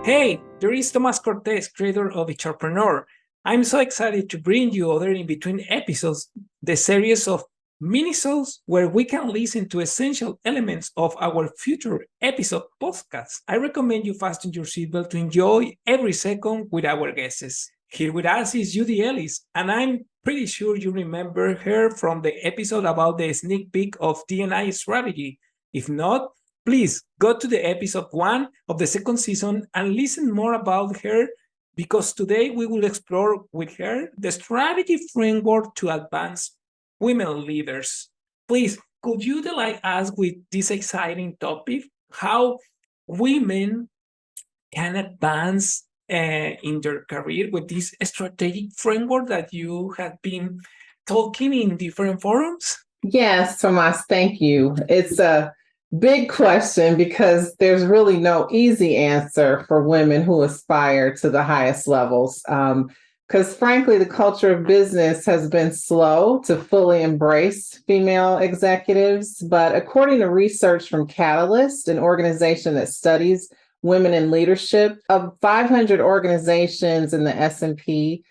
Hey, there is Tomas Cortez, creator of HRpreneur. I'm so excited to bring you other in between episodes, the series of Minisodes where we can listen to essential elements of our future episode podcast. I recommend you fasten your seatbelt to enjoy every second with our guests. Here with us is Judy Ellis, and I'm pretty sure you remember her from the episode about the sneak peek of DEI Strategy. If not, please go to the episode 1 of the second season and listen more about her, because today we will explore with her the strategy framework to advance women leaders. Please, could you delight us with this exciting topic? How women can advance in their career with this strategic framework that you have been talking in different forums? Yes, Tomas, thank you. It's a big question because there's really no easy answer for women who aspire to the highest levels. Because frankly, the culture of business has been slow to fully embrace female executives. But according to research from Catalyst, an organization that studies women in leadership, of 500 organizations in the S&P,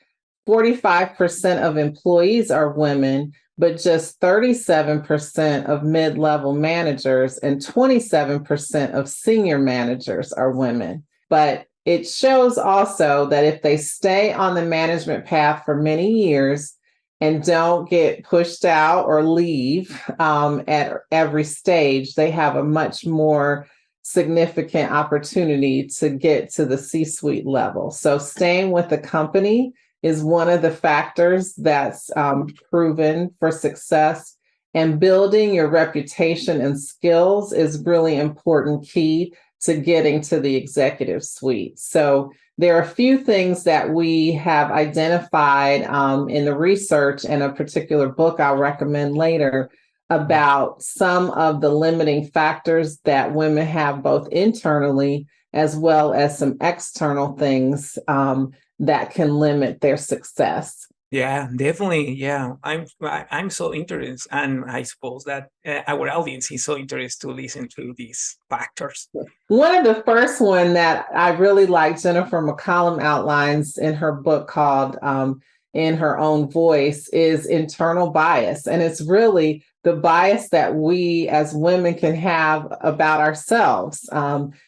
45% of employees are women, but just 37% of mid-level managers and 27% of senior managers are women. But it shows also that if they stay on the management path for many years and don't get pushed out or leave at every stage, they have a much more significant opportunity to get to the C-suite level. So staying with the company is one of the factors that's proven for success. And building your reputation and skills is really important key to getting to the executive suite. So there are a few things that we have identified in the research and a particular book I'll recommend later about some of the limiting factors that women have both internally as well as some external things that can limit their success. Yeah, definitely. Yeah, I'm so interested, and I suppose that our audience is so interested to listen to these factors. One of the first one that I really like, Jennifer McCollum outlines in her book called In Her Own Voice, is internal bias. And it's really the bias that we as women can have about ourselves.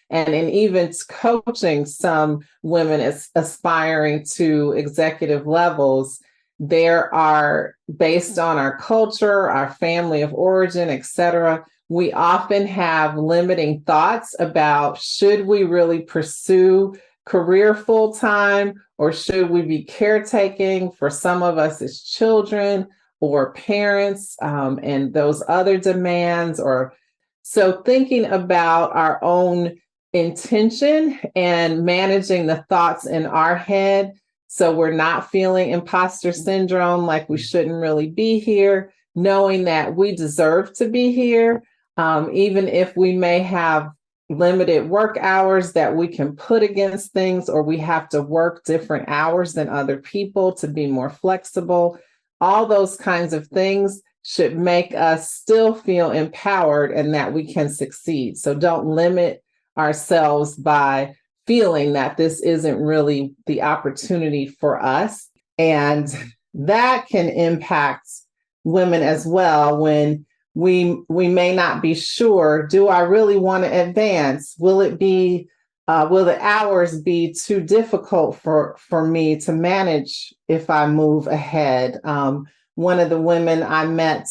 And in even coaching some women aspiring to executive levels, there are, based on our culture, our family of origin, et cetera, we often have limiting thoughts about should we really pursue career full-time or should we be caretaking for some of us as children or parents and those other demands. Or so thinking about our own intention and managing the thoughts in our head so we're not feeling imposter syndrome, like we shouldn't really be here, knowing that we deserve to be here, even if we may have limited work hours that we can put against things, or we have to work different hours than other people to be more flexible. All those kinds of things should make us still feel empowered and that we can succeed. So don't limit ourselves by feeling that this isn't really the opportunity for us. And that can impact women as well when we may not be sure, do I really want to advance? Will the hours be too difficult for me to manage if I move ahead? One of the women I met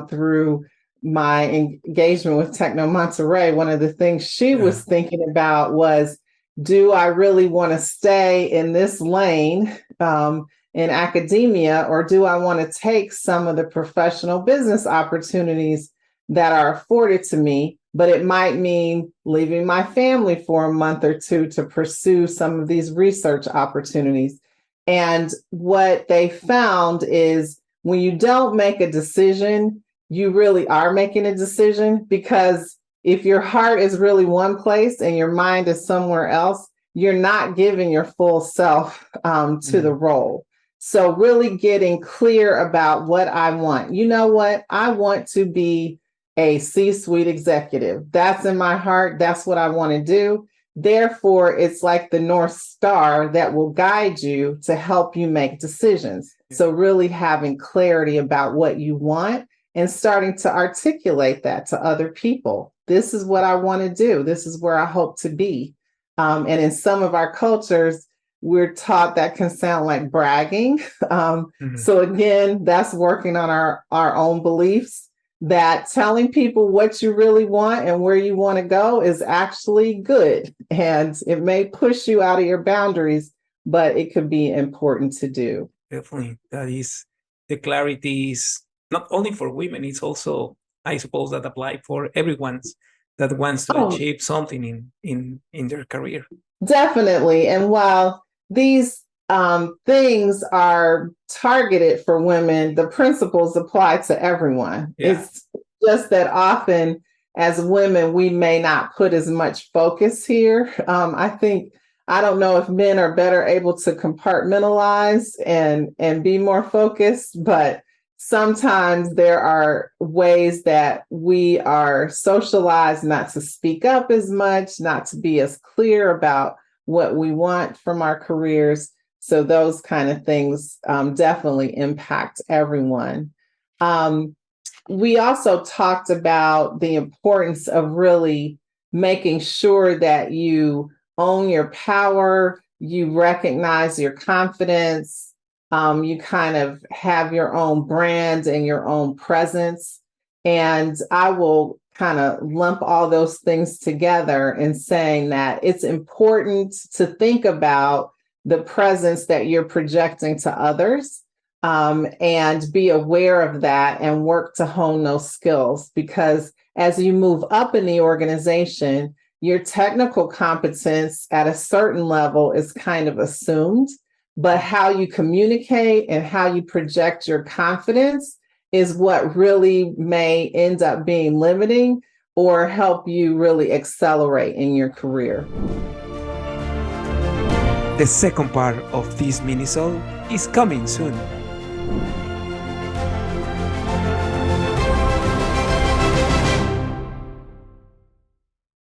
through my engagement with Techno Monterey, one of the things she was thinking about was, do I really want to stay in this lane in academia, or do I want to take some of the professional business opportunities that are afforded to me? But it might mean leaving my family for a month or two to pursue some of these research opportunities. And what they found is when you don't make a decision, you really are making a decision, because if your heart is really one place and your mind is somewhere else, you're not giving your full self to the role. So really getting clear about what I want. You know what? I want to be a C-suite executive. That's in my heart. That's what I want to do. Therefore, it's like the North Star that will guide you to help you make decisions. So really having clarity about what you want and starting to articulate that to other people. This is what I want to do. This is where I hope to be. And in some of our cultures, we're taught that can sound like bragging. So again, that's working on our own beliefs, that telling people what you really want and where you want to go is actually good. And it may push you out of your boundaries, but it could be important to do. Definitely. That is, the clarity is not only for women, it's also, I suppose, that apply for everyone that wants to achieve something in their career. Definitely. And while these things are targeted for women, the principles apply to everyone. It's just that often as women, we may not put as much focus here. I don't know if men are better able to compartmentalize and be more focused, but sometimes there are ways that we are socialized not to speak up as much, not to be as clear about what we want from our careers. So those kind of things definitely impact everyone. We also talked about the importance of really making sure that you own your power, you recognize your confidence, you kind of have your own brand and your own presence. And I will kind of lump all those things together in saying that it's important to think about the presence that you're projecting to others, and be aware of that and work to hone those skills. Because as you move up in the organization, your technical competence at a certain level is kind of assumed, but how you communicate and how you project your confidence is what really may end up being limiting or help you really accelerate in your career. The second part of this minisode is coming soon.